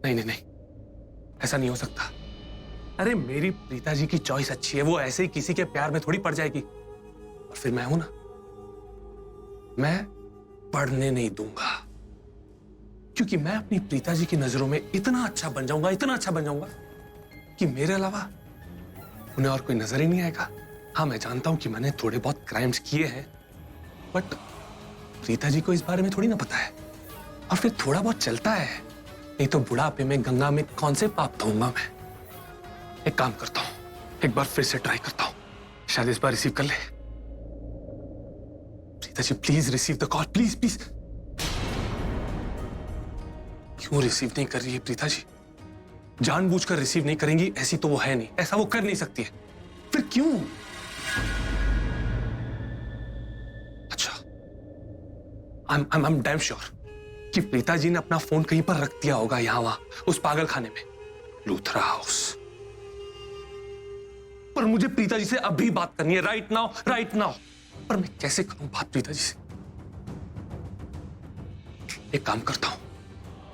नहीं नहीं नहीं, ऐसा नहीं हो सकता। अरे मेरी प्रीता जी की चॉइस अच्छी है, वो ऐसे ही किसी के प्यार में थोड़ी पड़ जाएगी। और फिर मैं हूं ना, मैं पढ़ने नहीं दूंगा, क्योंकि मैं अपनी प्रीता जी की नजरों में इतना अच्छा बन जाऊंगा, इतना अच्छा बन जाऊंगा कि मेरे अलावा उन्हें और कोई नजर ही नहीं आएगा। हाँ, मैं जानता हूं कि मैंने थोड़े बहुत क्राइम्स किए हैं, बट प्रीता जी को इस बारे में थोड़ी ना पता है। और फिर थोड़ा बहुत चलता है, नहीं तो बुढ़ापे में गंगा में कौन से पाप धोऊंगा मैं। एक काम करता हूं, एक बार फिर से ट्राई करता हूं, शायद इस बार रिसीव कर ले। Preeta ji please receive the call, please please. क्यों रिसीव नहीं कर रही है प्रीता जी? जानबूझकर रिसीव नहीं करेंगी ऐसी तो वो है नहीं, ऐसा वो कर नहीं सकती है। फिर क्यों? अच्छा, I'm damn sure कि प्रीता जी ने अपना फोन कहीं पर रख दिया होगा, यहां वहां उस पागल खाने में, लूथरा हाउस। पर मुझे प्रीता जी से अभी बात करनी है, राइट नाउ, राइट नाउ। पर मैं कैसे करूं बात प्रीता जी से? एक काम करता हूं,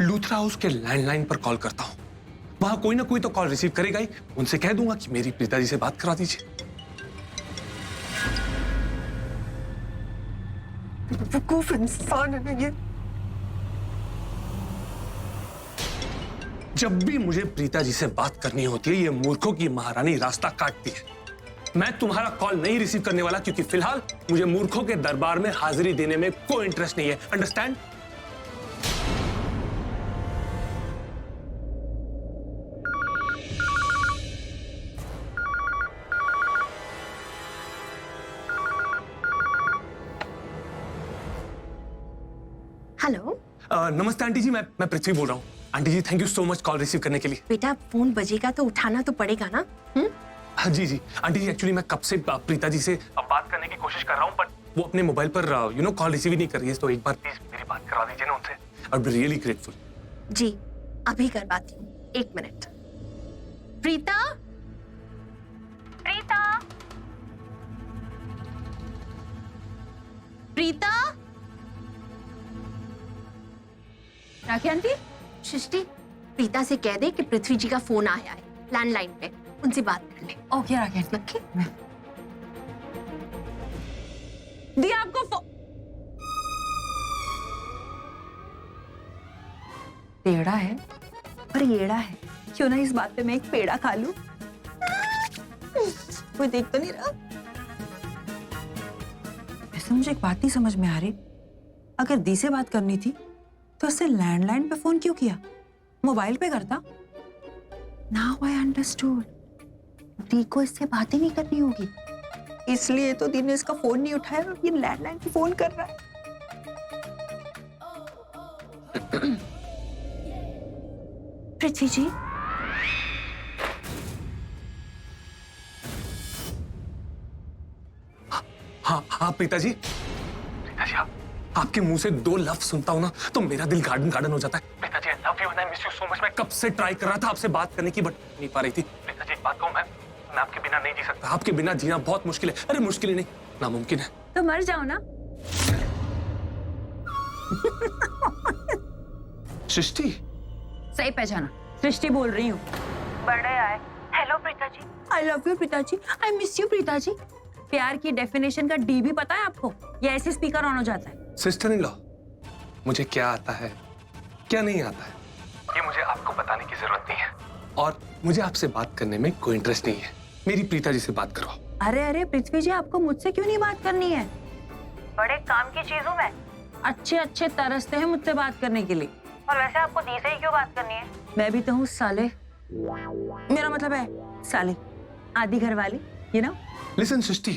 लूथरा हाउस के लैंडलाइन पर कॉल करता हूं, वहां कोई ना कोई तो कॉल रिसीव करेगा ही। उनसे कह दूंगा कि मेरी प्रीता जी से बात करा दीजिए। बेवकूफ इंसान है ये। जब भी मुझे प्रीता जी से बात करनी होती है, ये मूर्खों की महारानी रास्ता काटती है। मैं तुम्हारा कॉल नहीं रिसीव करने वाला, क्योंकि फिलहाल मुझे मूर्खों के दरबार में हाजिरी देने में कोई इंटरेस्ट नहीं है। अंडरस्टैंड? हेलो। नमस्ते आंटी जी, मैं पृथ्वी बोल रहा हूँ। Aunty ji thank you so much call receive करने के लिए। बेटा फोन बजेगा तो उठाना तो पड़ेगा ना। हाँ जी जी आंटी जी, एक्चुअली मैं कब से प्रीता जी से बात करने की कोशिश कर रहा हूँ, बट वो अपने मोबाइल पर कॉल रिसीव ही नहीं कर रही है। तो एक बार प्लीज मेरी बात करा दीजिए ना उनसे। I will be really grateful. जी अभी करवाती हूँ, 1 मिनट। प्रीता, प्रीता, प्रीता। राखी आंटी? सृष्टि, प्रीता से कह दे कि पृथ्वी जी का फोन आया है लैंडलाइन पे, उनसे बात कर ले। ओके राखी आंटी। ओके। दिया आपको पेड़ा है और येड़ा है, क्यों ना इस बात पे मैं एक पेड़ा खा लूं? कोई देख तो नहीं रहा। वैसे मुझे एक बात नहीं समझ में आ रही, अगर दी से बात करनी थी तो उससे लैंडलाइन पे फोन क्यों किया? मोबाइल पे करता। नाउ आई अंडरस्टूड, दी को इससे बात ही नहीं करनी होगी, इसलिए तो दी ने इसका फोन नहीं उठाया और ये लैंडलाइन पे फोन कर रहा है। पृथ्वी जी। हाँ हाँ प्रीता जी, प्रीता जी आपके मुंह से 2 लफ्ज सुनता हूं ना तो मेरा दिल गार्डन गार्डन हो जाता है। Preeta ji I love you and I miss you so much. मैं कब से ट्राई कर रहा था आपसे बात करने की, बट नहीं पा रही थी। प्रीता जी एक बात कहूं, मैं आपके बिना नहीं जी सकता। आपके बिना जीना बहुत मुश्किल है। अरे मुश्किल ही नहीं, नामुमकिन है। तो मर जाओ ना। सृष्टि, सही पहचाना, सृष्टि बोल रही हूँ। बर्थडे आए। Hello Preeta ji. I love you Preeta ji, I miss you Preeta ji. प्यार की डेफिनेशन का डी भी पता है आपको? या ऐसे स्पीकर ऑन हो जाता है? सिस्टर इन लॉ, मुझे क्या आता है क्या नहीं आता है ये मुझे आपको बताने की जरूरत नहीं है, और मुझे आपसे बात करने में कोई इंटरेस्ट नहीं है। मेरी प्रीता जी से बात करवाओ। अरे अरे पृथ्वी जी, आपको मुझसे क्यों नहीं बात करनी है? बड़े काम की चीज हूँ मैं। अच्छे अच्छे तरसते हैं मुझसे बात करने के लिए, और वैसे आपको दी से ही क्यों बात करनी है? मैं भी तो हूँ साले, मेरा मतलब है साले, आधी घर वाली, यू नो। लिसन सृष्टि,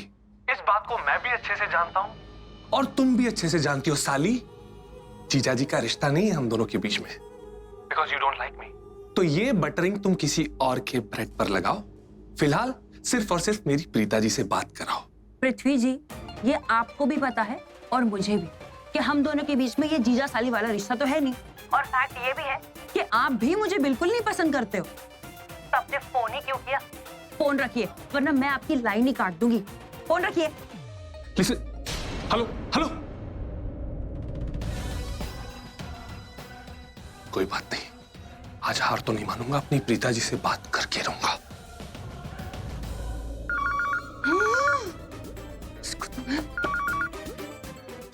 इस बात को मैं भी अच्छे से जानता हूँ और तुम भी अच्छे से जानती हो साली, जीजा जी का रिश्ता नहीं है हम दोनों के बीच में, because you don't like me. तो ये बटरिंग तुम किसी और के ब्रेड पर लगाओ, फिलहाल सिर्फ और सिर्फ मेरी प्रीता जी से बात कराओ। पृथ्वी जी, ये आपको भी पता है और मुझे भी कि हम दोनों के बीच में ये जीजा साली वाला रिश्ता तो है नहीं, और फैक्ट ये भी है कि आप भी मुझे बिल्कुल नहीं पसंद करते हो। तो आपने फोन ही क्यों किया? फोन रखिए वरना मैं आपकी लाइन ही काट दूंगी। फोन रखिए। Listen, hello hello. कोई बात नहीं, आज हार तो नहीं मानूंगा, अपनी प्रीता जी से बात करके रहूंगा।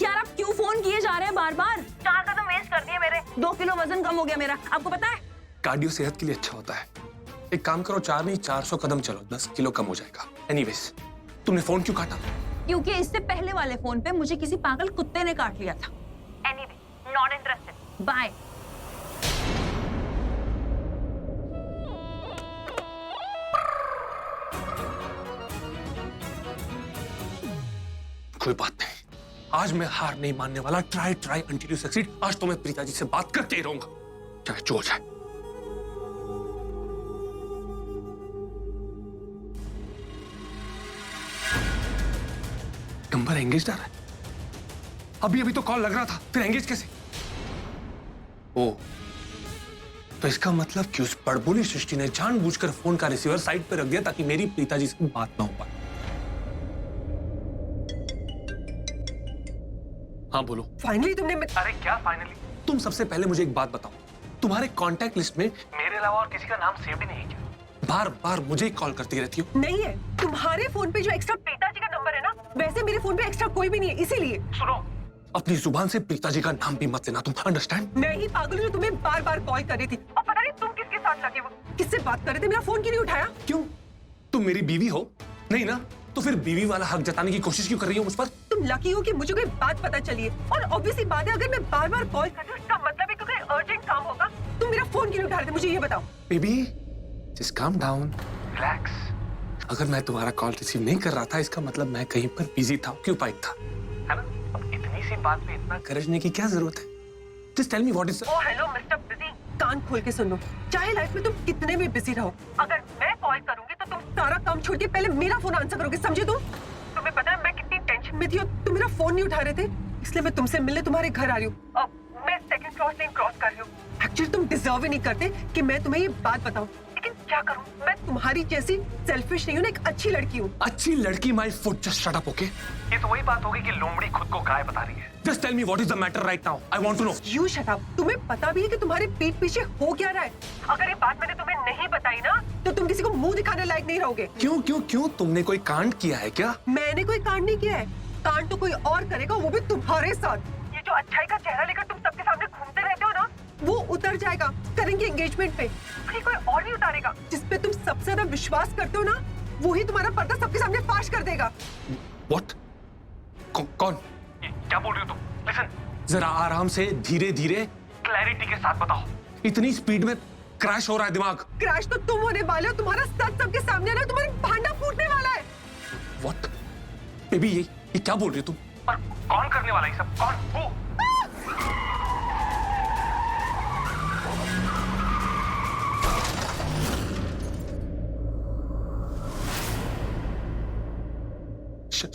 यार आप क्यों फोन किए जा रहे हैं बार बार? 4 कदम वेस्ट कर दिए मेरे। 2 किलो वजन कम हो गया मेरा, आपको पता है? कार्डियो सेहत के लिए अच्छा होता है। एक काम करो, 4 नहीं 400 कदम चलो, 10 किलो कम हो जाएगा। एनीवेज, तुमने फोन क्यों काटा? क्योंकि इससे पहले वाले फोन पे मुझे किसी पागल कुत्ते ने काट लिया था। Anyway, not interested, bye. कोई बात नहीं, आज मैं हार नहीं मानने वाला। Try until you succeed. आज तो मैं प्रीता जी से बात करके ही रहूंगा, चाहे जो हो जाए। नंबर एंगेज आ रहा है। अभी तो कॉल लग रहा था, फिर एंगेज कैसे? ओ, तो इसका मतलब कि उस बड़बोली सृष्टि ने जानबूझकर फोन का रिसीवर साइड पर रख दिया ताकि मेरी प्रीता जी से बात ना हो पाए। हाँ बोलो। फाइनली तुमने अरे क्या फाइनली? तुम सबसे पहले मुझे एक बात बताओ, तुम्हारे कांटेक्ट लिस्ट में मेरे अलावा और किसी का नाम सेव ही नहीं है क्या? बार बार मुझे ही कॉल करती रहती हो। नहीं है, तुम्हारे फोन पे जो एक्स्ट्रा प्रीता जी का नंबर है ना, वैसे मेरे फोन पे एक्स्ट्रा कोई भी नहीं है, इसीलिए। सुनो, अपनी जुबान से प्रीता जी का नाम भी मत लेना, तुम अंडरस्टैंड? मैं ही पागल हूँ, तुम्हें बार बार कॉल कर रही थी और पता नहीं तुम किसके साथ लगे हो, किससे बात कर रहे थे, मेरा फोन क्यों नहीं उठाया? क्यों? तुम मेरी बीवी हो? नहीं ना? तो फिर बीवी वाला हक जताने की कोशिश क्यों कर रही हो मुझ पर? तुम लकी हो कि मुझे कोई बात पता चली है, और ऑब्वियसली बात है, अगर मैं बार बार कॉल कर रही हूँ इसका मतलब है कि कोई अर्जेंट काम होगा। तुम मेरा फोन क्यों नहीं उठा रहे थे, मुझे ये बताओ। Baby, just calm down, relax. अगर मैं तुम्हारा कॉल रिसीव नहीं कर रहा था, इसका मतलब मैं कहीं पर बिजी था, ऑक्यूपाइड था, है ना? अब इतनी सी बात पे इतना गरजने की क्या जरूरत है? Just tell me what is. Oh hello mister busy, कान खोल के सुन लो। चाहे लाइफ में तुम कितने भी बिजी रहो, अगर मैं कॉल करूंगी तो तुम सारा काम छोड़ के पहले मेरा फोन आंसर करोगे, समझे तुम? तुम्हें पता है मैं कितनी टेंशन में थी और तुम मेरा फोन नहीं उठा रहे थे, इसलिए मैं तुमसे मिलने तुम्हारे घर आ रही हूँ। अब मैं सेकंड फ्लोर लेन क्रॉस कर रही हूँ। एक्चुअली तुम डिजर्व ही नहीं करते कि मैं तुम्हें ये बात बताऊं, लेकिन क्या करूं, मैं तुम्हारी जैसी सेल्फिश नहीं हूँ ना, एक अच्छी लड़की हूँ। अच्छी लड़की? My foot, just shut up, okay? ये तो वही बात होगी कि लोमड़ी खुद को गाय बता रही है। Just tell me what is the matter right now, I want to know. You shut up. तुम्हें पता भी है कि तुम्हारे पीठ पीछे हो क्या रहा है? अगर ये बात मैंने तुम्हें नहीं बताई ना, तो तुम किसी को मुंह दिखाने लायक नहीं रहोगे। क्यों क्यों क्यों? तुमने कोई कांड किया है क्या? मैंने कोई कांड नहीं किया है, कांड तो कोई और करेगा, वो भी तुम्हारे साथ। ये जो अच्छाई का चेहरा लेकर तुम सबके सामने घूमते रहते हो ना, वो उतर जाएगा, करेंगे एंगेजमेंट पे, ये कोई और नहीं उतारेगा। जिसपे तुम सबसे ज्यादा विश्वास करते हो ना, वो ही तुम्हारा पर्दा सबके सामने फाश कर देगा। What? कौन? क्या बोल रही हो तुम? लिसन, जरा आराम से, धीरे धीरे, क्लैरिटी के साथ बताओ। इतनी स्पीड में क्रैश हो रहा है दिमाग। क्रैश तो तुम होने वाले हो, तुम्हारा सच सबके सामने ना, तुम्हारा भांडा फूटने वाला है। What? बेबी, ये क्या बोल रही हो तुम? और कौन करने वाला है सब? कौन? वो?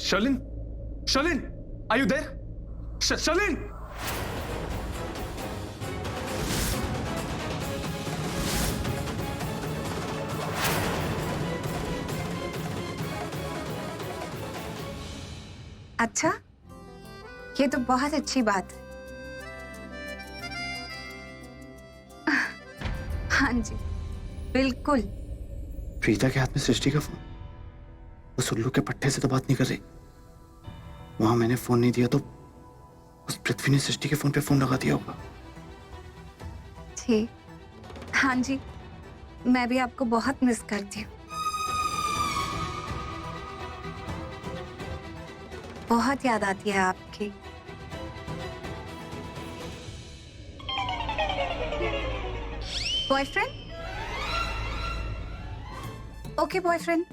Shalin? Shalin? Are you there? Shalin? अच्छा, ये तो बहुत अच्छी बात है। हाँ जी, बिल्कुल। प्रीता के हाथ में सृष्टि का फोन, वो सुल्लू के पट्टे से तो बात नहीं कर रही। वहां मैंने फोन नहीं दिया तो उस पृथ्वी ने सृष्टि के फोन पे फोन लगा दिया होगा। ठीक, हाँ जी, मैं भी आपको बहुत मिस करती हूँ। बहुत याद आती है आपकी। बॉयफ्रेंड? ओके बॉयफ्रेंड,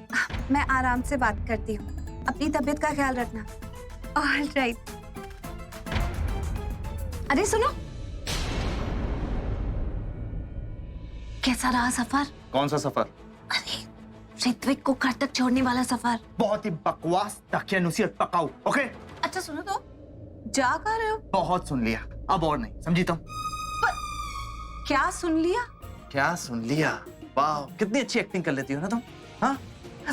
मैं आराम से बात करती हूँ, अपनी तबीयत का ख्याल रखना। All right. अरे सुनो, कैसा रहा सफर? कौन सा सफर? अरे ऋत्विक को घर तक छोड़ने वाला सफर। बहुत ही बकवास, दकियानुसी और पकाऊ। ओके, अच्छा सुनो तो, जा कहाँ रहे हो? बहुत सुन लिया, अब और नहीं, समझी तुम? क्या सुन लिया? क्या सुन लिया? वाह, कितनी अच्छी एक्टिंग कर लेती हो ना तुम। हाँ,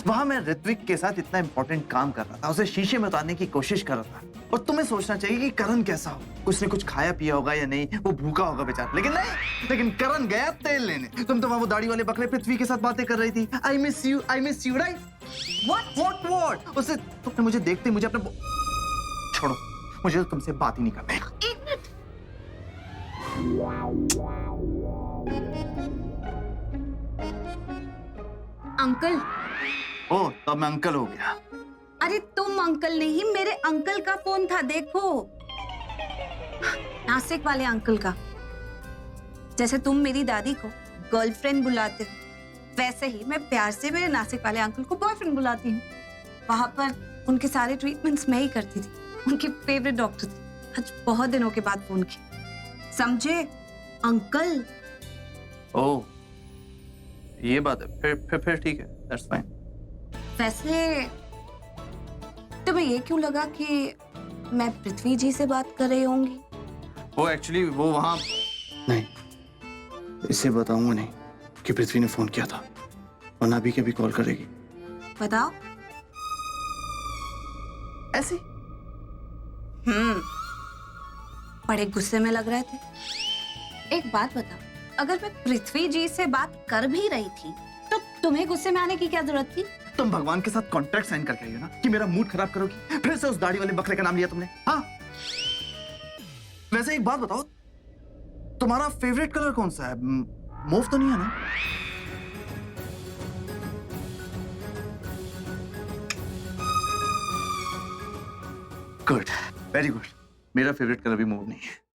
वहां मैं ऋत्विक के साथ इतना इंपॉर्टेंट काम कर रहा था, उसे शीशे में उतारने की कोशिश कर रहा था। और तुम्हें सोचना चाहिए कि करण कैसा हो, उसने कुछ खाया पिया होगा या नहीं, वो भूखा होगा बेचारा। लेकिन नहीं, लेकिन करण गया तेल लेने। तुम तो वहां वो दाढ़ी वाले बकरे पृथ्वी के साथ बातें कर रही थी। आई मिस यू राइट? व्हाट? उसे तुमने मुझे देखते ही मुझे अपने छोड़ो, मुझे तो तुमसे बात ही नहीं करना है। एक मिनट। अंकल। ओ, तब मैं अंकल हो गया। अरे तुम अंकल नहीं, मेरे अंकल का फोन था, देखो। नासिक वाले अंकल का। जैसे तुम मेरी दादी को गर्लफ्रेंड बुलाते हो, वैसे ही मैं प्यार से मेरे नासिक वाले अंकल को बॉयफ्रेंड बुलाती हूँ। वहां पर उनके सारे ट्रीटमेंट्स मैं ही करती थी। उनके फेवरेट डॉक्टर थे। आज बहुत दिनों के बाद फोन किया, समझे अंकल? ओ, ये बात है। फिर ठीक है, दैट्स फाइन। वैसे तुम्हें ये क्यों लगा कि मैं पृथ्वी जी से बात कर रही होंगी? वो एक्चुअली वो वहां नहीं, इसे बताऊंगा नहीं कि पृथ्वी ने फोन किया था, वरना अभी के भी कॉल करेगी। बताओ। ऐसे बड़े गुस्से में लग रहे थे। एक बात बताओ, अगर मैं पृथ्वी जी से बात कर भी रही थी तो तुम्हें गुस्से में आने की क्या जरूरत थी? तुम भगवान के साथ कॉन्ट्रैक्ट साइन करके आई हो ना कि मेरा मूड खराब करोगी। फिर से उस दाढ़ी वाले बकरे का नाम लिया तुमने। हाँ, वैसे एक बात बताओ, तुम्हारा फेवरेट कलर कौन सा है? मूव तो नहीं है ना? Good, very good. मेरा फेवरेट कलर भी मूव नहीं है।